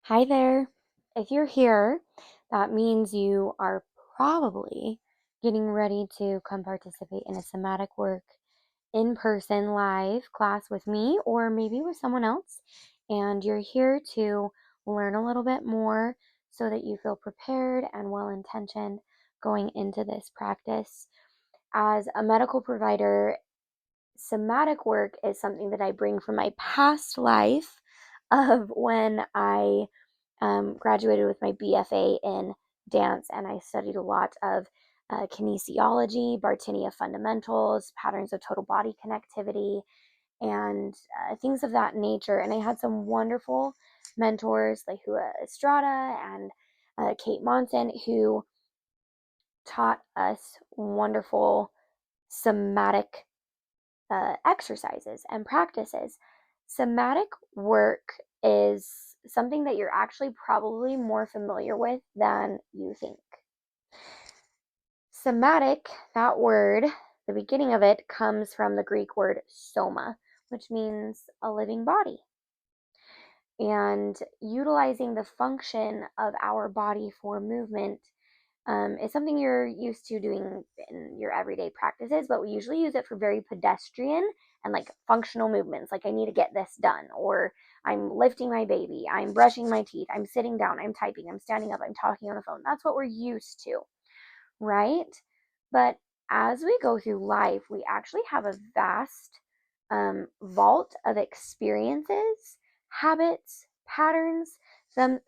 Hi there. If you're here, that means you are probably getting ready to come participate in a somatic work in person live class with me or maybe with someone else. And you're here to learn a little bit more so that you feel prepared and well intentioned going into this practice. As a medical provider, somatic work is something that I bring from my past life of when I graduated with my BFA in dance, and I studied a lot of kinesiology, Bartinia fundamentals, patterns of total body connectivity, and things of that nature. And I had some wonderful mentors like Hua Estrada and Kate Monson who taught us wonderful somatic exercises and practices. Somatic work is something that you're actually probably more familiar with than you think. Somatic, that word, the beginning of it comes from the Greek word soma, which means a living body. And utilizing the function of our body for movement is something you're used to doing in your everyday practices, but we usually use it for very pedestrian and like functional movements. Like I need to get this done, or I'm lifting my baby, I'm brushing my teeth, I'm sitting down, I'm typing, I'm standing up, I'm talking on the phone. That's what we're used to, right? But as we go through life, we actually have a vast vault of experiences, habits, patterns,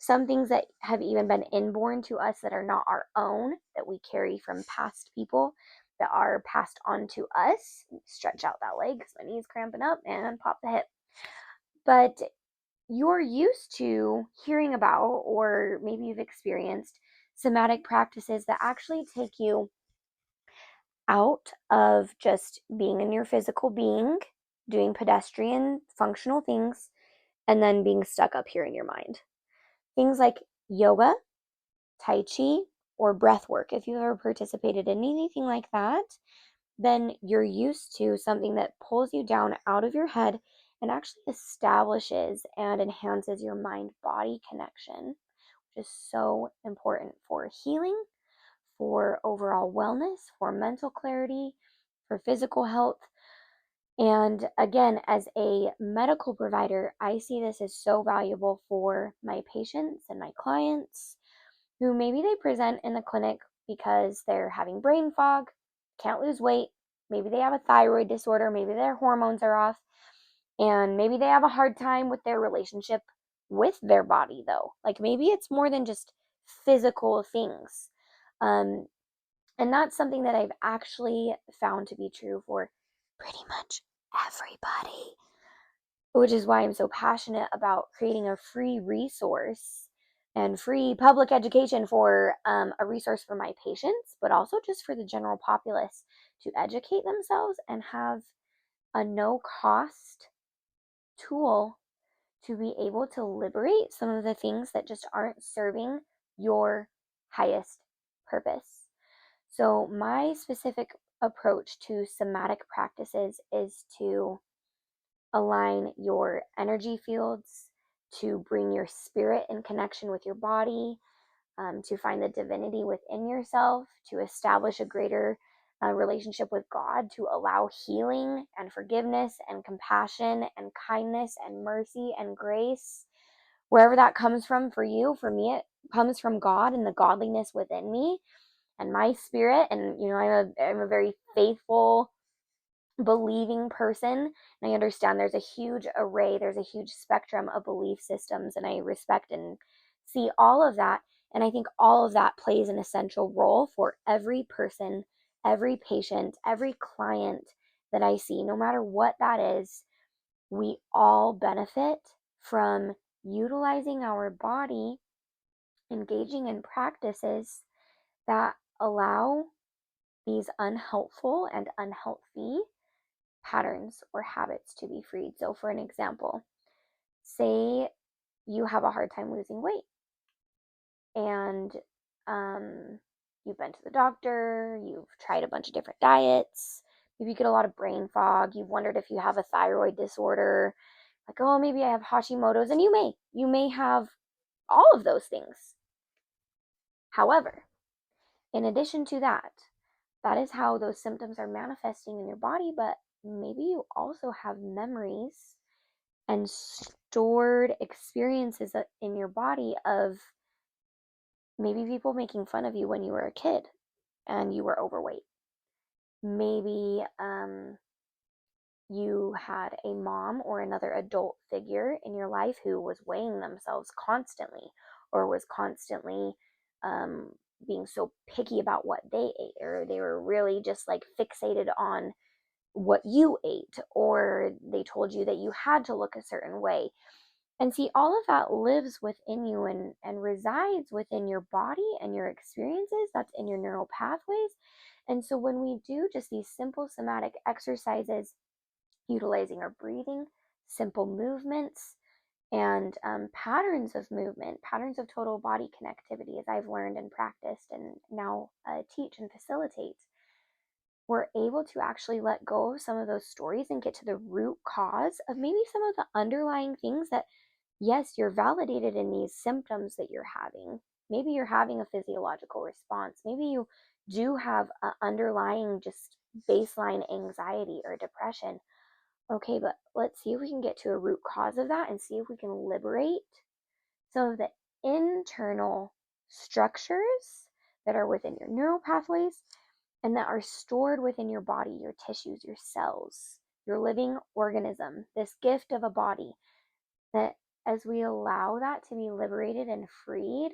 some things that have even been inborn to us that are not our own, that we carry from past people, that are passed on to us. Stretch out that leg because my knee's cramping up, and pop the hip. But you're used to hearing about, or maybe you've experienced somatic practices that actually take you out of just being in your physical being, doing pedestrian functional things, and then being stuck up here in your mind. Things like yoga, Tai Chi, or breath work. If you've ever participated in anything like that, then you're used to something that pulls you down out of your head and actually establishes and enhances your mind body connection, which is so important for healing, for overall wellness, for mental clarity, for physical health. And again, as a medical provider, I see this as so valuable for my patients and my clients who maybe they present in the clinic because they're having brain fog, can't lose weight, maybe they have a thyroid disorder, maybe their hormones are off, and maybe they have a hard time with their relationship with their body, though. Like maybe it's more than just physical things. Um, and that's something that I've actually found to be true for pretty much everybody, which is why I'm so passionate about creating a free resource and free public education for a resource for my patients, but also just for the general populace to educate themselves and have a no cost tool to be able to liberate some of the things that just aren't serving your highest purpose. So, my specific approach to somatic practices is to align your energy fields, to bring your spirit in connection with your body, to find the divinity within yourself, to establish a greater relationship with God, to allow healing and forgiveness and compassion and kindness and mercy and grace. Wherever that comes from for you, for me, it comes from God and the godliness within me and my spirit. And, I'm a very faithful, believing person, and I understand there's a huge array, there's a huge spectrum of belief systems, and I respect and see all of that. And I think all of that plays an essential role for every person, every patient, every client that I see, no matter what that is. We all benefit from utilizing our body, engaging in practices that allow these unhelpful and unhealthy patterns or habits to be freed. So, for an example, say you have a hard time losing weight and you've been to the doctor, you've tried a bunch of different diets, maybe you get a lot of brain fog, you've wondered if you have a thyroid disorder, like, oh, maybe I have Hashimoto's, and you may have all of those things. However, in addition to that, that is how those symptoms are manifesting in your body, but maybe you also have memories and stored experiences in your body of maybe people making fun of you when you were a kid and you were overweight. Maybe you had a mom or another adult figure in your life who was weighing themselves constantly, or was constantly being so picky about what they ate, or they were really just like fixated on what you ate, or they told you that you had to look a certain way. And see, all of that lives within you and resides within your body and your experiences. That's in your neural pathways. And so when we do just these simple somatic exercises, utilizing our breathing, simple movements, and patterns of movement, patterns of total body connectivity, as I've learned and practiced and now teach and facilitate, we're able to actually let go of some of those stories and get to the root cause of maybe some of the underlying things that, yes, you're validated in these symptoms that you're having. Maybe you're having a physiological response. Maybe you do have an underlying just baseline anxiety or depression. Okay, but let's see if we can get to a root cause of that and see if we can liberate some of the internal structures that are within your neural pathways and that are stored within your body, your tissues, your cells, your living organism, this gift of a body, that as we allow that to be liberated and freed,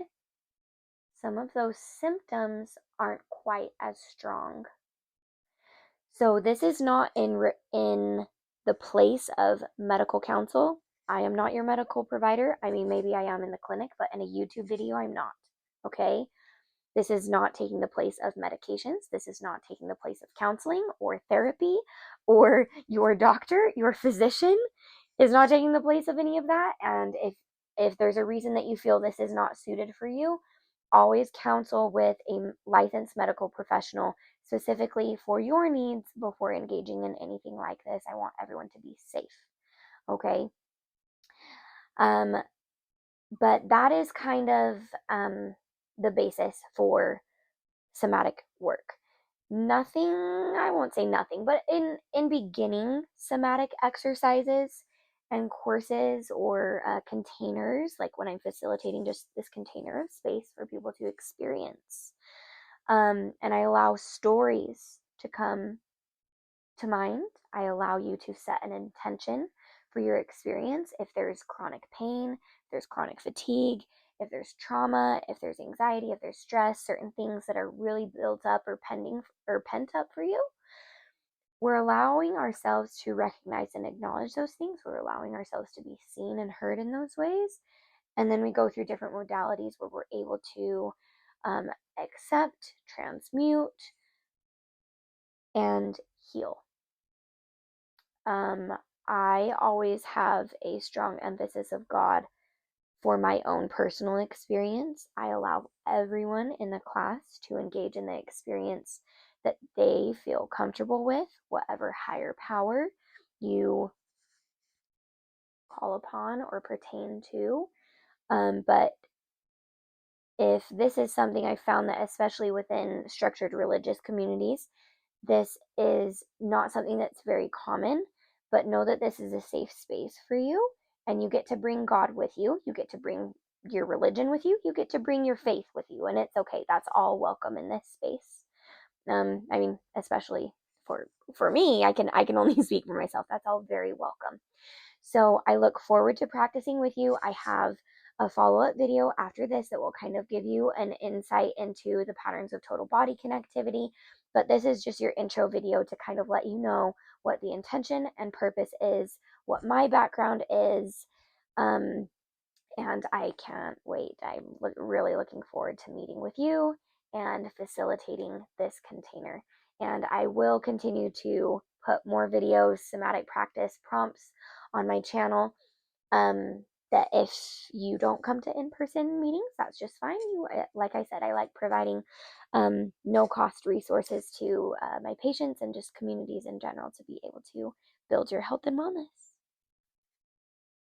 some of those symptoms aren't quite as strong. So this is not in the place of medical counsel. I am not your medical provider. I mean, maybe I am in the clinic, but in a YouTube video, I'm not. Okay? This is not taking the place of medications. This is not taking the place of counseling or therapy, or your doctor, your physician is not taking the place of any of that. And if there's a reason that you feel this is not suited for you, always counsel with a licensed medical professional specifically for your needs before engaging in anything like this. I want everyone to be safe. Okay. But that is kind of the basis for somatic work. Nothing, I won't say nothing, but in beginning somatic exercises and courses or containers, like when I'm facilitating just this container of space for people to experience, and I allow stories to come to mind. I allow you to set an intention for your experience. If there's chronic pain, if there's chronic fatigue, if there's trauma, if there's anxiety, if there's stress, certain things that are really built up or pending or pent up for you, we're allowing ourselves to recognize and acknowledge those things. We're allowing ourselves to be seen and heard in those ways. And then we go through different modalities where we're able to accept, transmute, and heal. I always have a strong emphasis of God for my own personal experience. I allow everyone in the class to engage in the experience that they feel comfortable with, whatever higher power you call upon or pertain to. But if this is something I found that, especially within structured religious communities, this is not something that's very common, but know that this is a safe space for you, and you get to bring God with you. You get to bring your religion with you. You get to bring your faith with you, and it's okay. That's all welcome in this space. I mean, especially for me, I can only speak for myself. That's all very welcome. So I look forward to practicing with you. I have a follow-up video after this that will kind of give you an insight into the patterns of total body connectivity. But this is just your intro video to kind of let you know what the intention and purpose is, what my background is. And I can't wait. I'm really looking forward to meeting with you and facilitating this container. And I will continue to put more videos, somatic practice prompts on my channel. That if you don't come to in-person meetings, that's just fine. Like I said, I like providing no cost resources to my patients and just communities in general to be able to build your health and wellness.